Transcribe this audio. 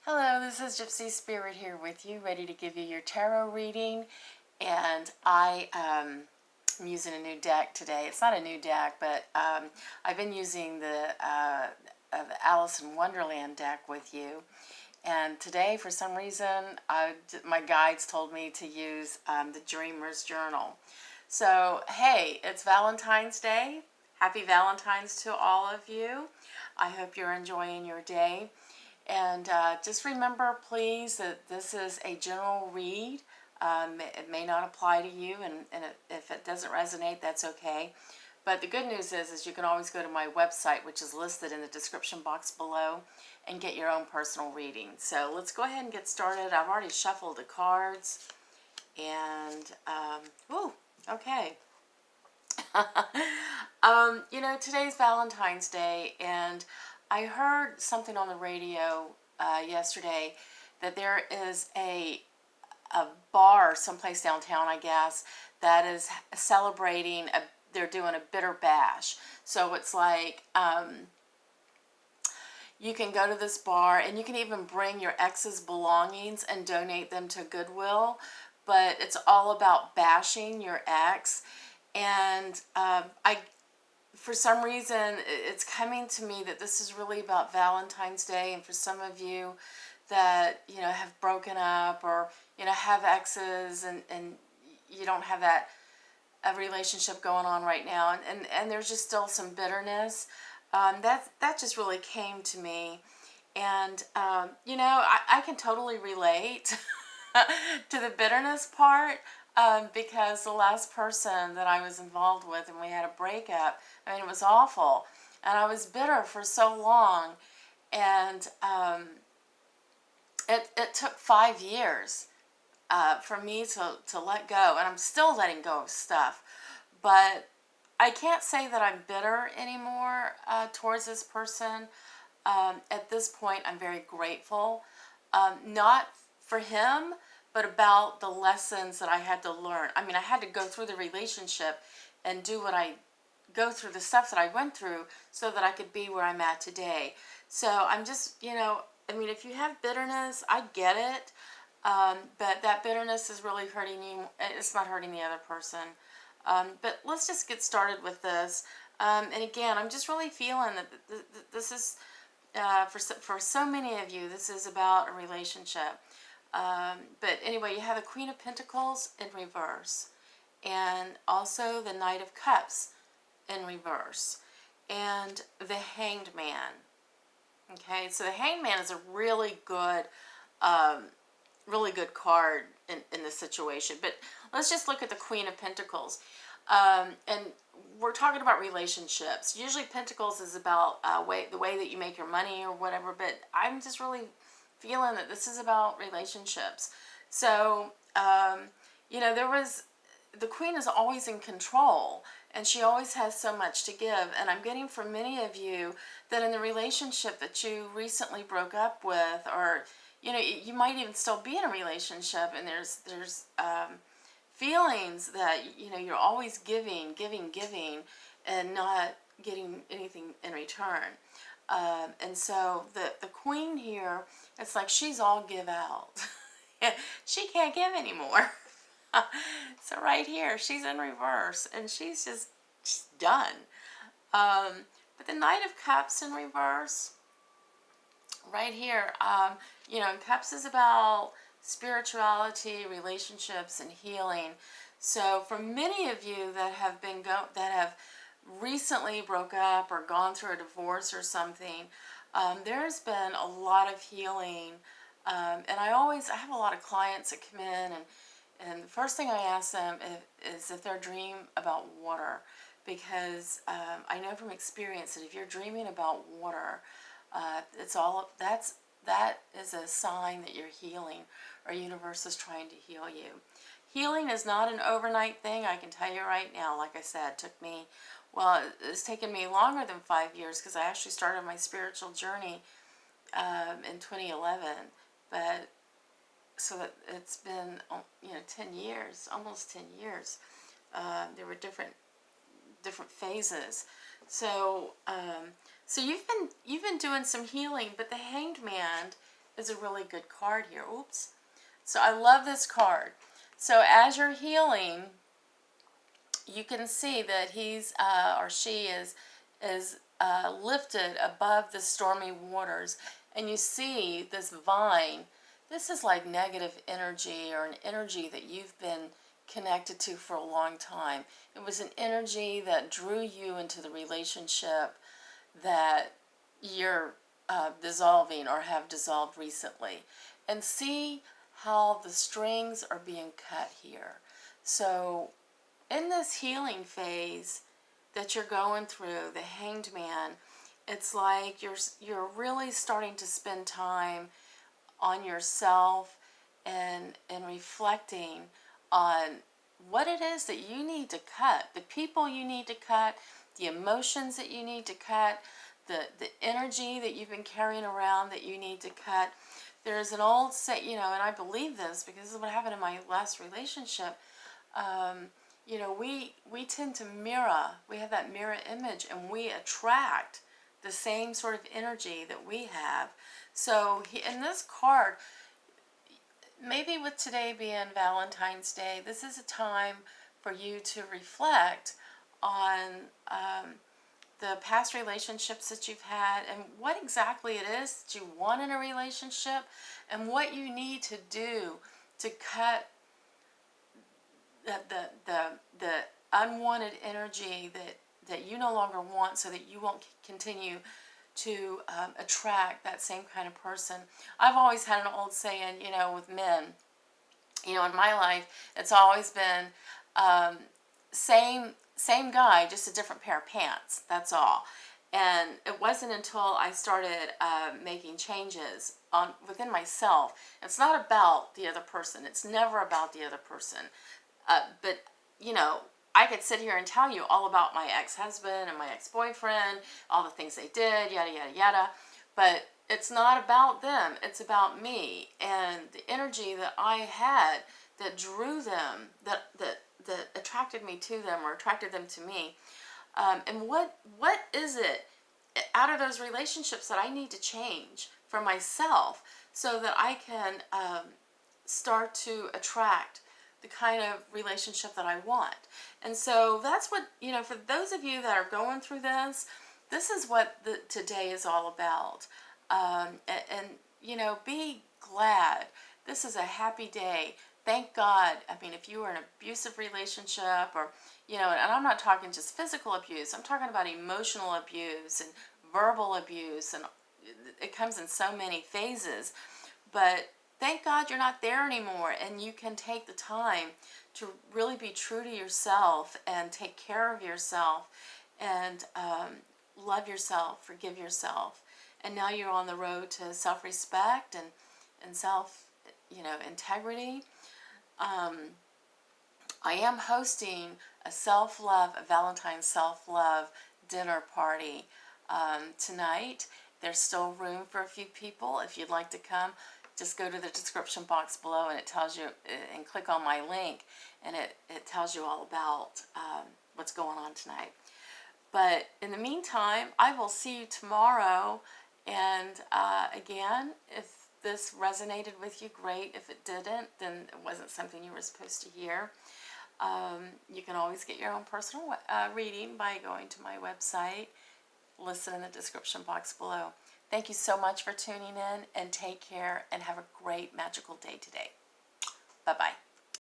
Hello, this is Gypsy Spirit here with you, ready to give you your tarot reading. And I'm using a new deck today. It's not a new deck, but I've been using the Alice in Wonderland deck with you. And today, for some reason, my guides told me to use the Dreamer's Journal. So, hey, it's Valentine's Day. Happy Valentine's to all of you. I hope you're enjoying your day. And just remember, please, that this is a general read. It may not apply to you, and if it doesn't resonate, that's okay. But the good news is you can always go to my website, which is listed in the description box below, and get your own personal reading. So let's go ahead and get started. I've already shuffled the cards, and, okay. Today's Valentine's Day, and I heard something on the radio yesterday that there is a bar someplace downtown, I guess, that is celebrating, they're doing a bitter bash. So it's like you can go to this bar and you can even bring your ex's belongings and donate them to Goodwill, but it's all about bashing your ex. And for some reason, it's coming to me that this is really about Valentine's Day, and for some of you that, have broken up or, have exes and you don't have that a relationship going on right now, and there's just still some bitterness, that just really came to me. And, I can totally relate to the bitterness part. Because the last person that I was involved with and we had a breakup, it was awful. And I was bitter for so long. And it took 5 years for me to let go. And I'm still letting go of stuff. But I can't say that I'm bitter anymore towards this person. At this point, I'm very grateful. Not for him, but about the lessons that I had to learn. I had to go through the relationship and do go through the stuff that I went through so that I could be where I'm at today. So I'm just, if you have bitterness, I get it. But that bitterness is really hurting you. It's not hurting the other person. But let's just get started with this. And again, I'm just really feeling that this is, for so many of you, this is about a relationship. But anyway, you have the Queen of Pentacles in reverse, and also the Knight of Cups in reverse, and the Hanged Man. Okay, so the Hanged Man is a really good card in this situation. But let's just look at the Queen of Pentacles. And we're talking about relationships. Usually Pentacles is about the way that you make your money or whatever, but I'm just really feeling that this is about relationships. So, the Queen is always in control, and she always has so much to give. And I'm getting from many of you that in the relationship that you recently broke up with, or, you might even still be in a relationship, and there's feelings that, you're always giving, and not getting anything in return. And so the Queen here, it's like she's all give out. She can't give anymore. So right here, she's in reverse, and she's done. But the Knight of Cups in reverse, right here, Cups is about spirituality, relationships, and healing. So for many of you that have recently broke up or gone through a divorce or something, there's been a lot of healing. And I have a lot of clients that come in, and the first thing I ask them is if they're dream about water, because I know from experience that if you're dreaming about water, that is a sign that you're healing, or universe is trying to heal you. Healing is not an overnight thing, I can tell you right now. Like I said, it's taken me longer than 5 years, because I actually started my spiritual journey in 2011. But so it's been 10 years, almost 10 years. There were different phases. So so you've been doing some healing, but the Hanged Man is a really good card here. Oops. So I love this card. So as you're healing, you can see that he's or she is lifted above the stormy waters, and you see this vine. This is like negative energy, or an energy that you've been connected to for a long time. It was an energy that drew you into the relationship that you're dissolving or have dissolved recently. And see how the strings are being cut here. So in this healing phase that you're going through, the Hanged Man, it's like you're really starting to spend time on yourself and reflecting on what it is that you need to cut, the people you need to cut, the emotions that you need to cut, the energy that you've been carrying around that you need to cut. There's an old say, and I believe this because this is what happened in my last relationship. We tend to mirror. We have that mirror image, and we attract the same sort of energy that we have. So in this card, maybe with today being Valentine's Day, this is a time for you to reflect on the past relationships that you've had, and what exactly it is that you want in a relationship, and what you need to do to cut the unwanted energy that you no longer want, so that you won't continue to attract that same kind of person. I've always had an old saying, with men, in my life, it's always been same guy, just a different pair of pants. That's all. And it wasn't until I started making changes within myself. It's not about the other person. It's never about the other person. But I could sit here and tell you all about my ex-husband and my ex-boyfriend, all the things they did, yada, yada, yada. But it's not about them. It's about me and the energy that I had that drew them, that attracted me to them, or attracted them to me. And what is it out of those relationships that I need to change for myself, so that I can start to attract the kind of relationship that I want. And so that's what, for those of you that are going through this is what today is all about. Be glad. This is a happy day. Thank God. I mean, if you were in an abusive relationship, or, and I'm not talking just physical abuse, I'm talking about emotional abuse and verbal abuse, and it comes in so many phases. But thank God you're not there anymore, and you can take the time to really be true to yourself and take care of yourself, and love yourself, forgive yourself. And now you're on the road to self-respect and self, integrity. I am hosting a Valentine's self-love dinner party tonight. There's still room for a few people. If you'd like to come, just go to the description box below, and it tells you, and click on my link, and it tells you all about what's going on tonight. But in the meantime, I will see you tomorrow. And again, if this resonated with you, great. If it didn't, then it wasn't something you were supposed to hear. You can always get your own personal reading by going to my website. Listen in the description box below. Thank you so much for tuning in, and take care, and have a great magical day today. Bye-bye.